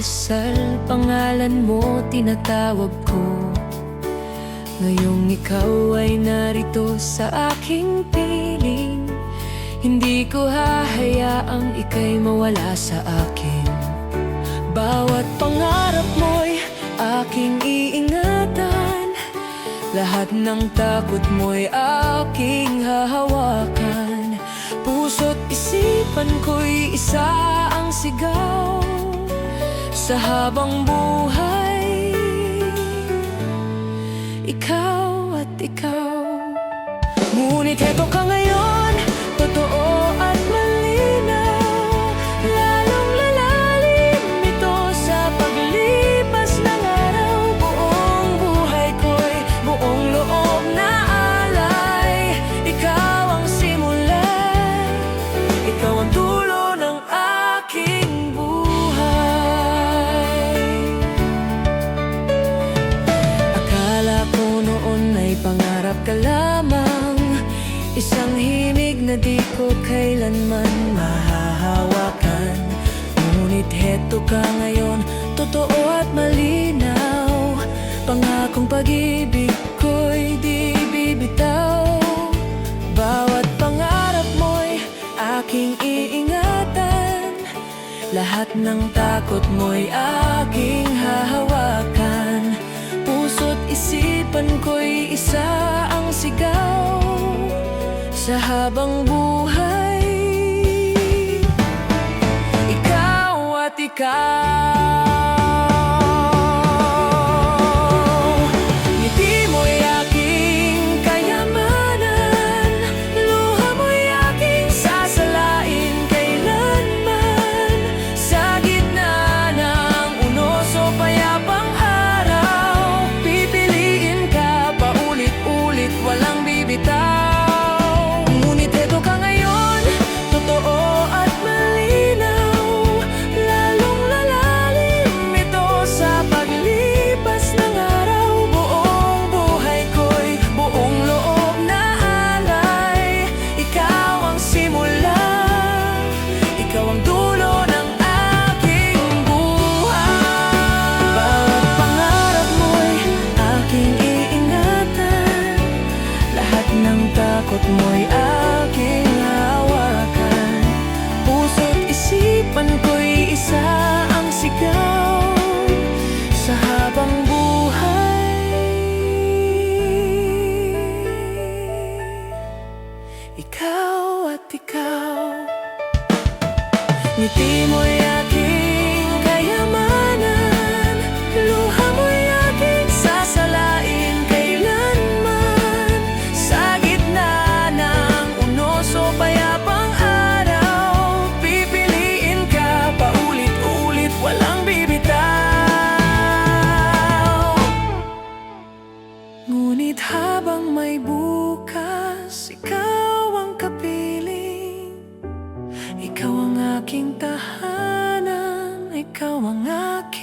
dasal, pangalan mo tinatawag ko. Ngayong ikaw ay narito sa aking piling, hindi ko hahayaang ika'y mawala sa akin. Bawat pangarap mo'y aking iingatan, lahat ng takot mo'y aking hahawakan. Puso't isipan ko'y isa ang sigaw sa habang buhay. Ikaw at ikaw. Ngunit heto ka ngayon, totoo at malinaw. Lalong lalalim ito sa paglipas ng araw. Buong buhay ko'y buong loob na alay. Ikaw ang simula, ikaw ang dulo ng aking buhay. Akala ko noon ay pangarap ka lamang, isang himig na di ko kailanman mahahawakan. Ngunit heto ka ngayon, totoo at malinaw. Pangakong pag-ibig ko'y di bibitaw. Bawat pangarap mo'y aking iingatan, lahat ng takot mo'y aking hahawakan. Puso't isipan ko'y isa ang sigaw sa habang buhay. Ikaw at ikaw. Ngiti mo'y aking kayamanan, luha mo'y aking sasalain kailanman. Sa gitna ng unos o payapang araw, pipiliin ka paulit-ulit, walang bibitaw. Takot mo'y aking hawakan, puso't isipan ko'y isa ang sigaw sa habang buhay. Ikaw at ikaw. Ngiti mo'y aking kayamanan, luha mo'y aking sasalain kailanman. Sa gitna ng unos o payapang araw, pipiliin ka paulit-ulit, walang bibitaw. Ngunit habang may bukas, ikaw ang kapiling. Ikaw ang aking tahanan, ikaw ang aking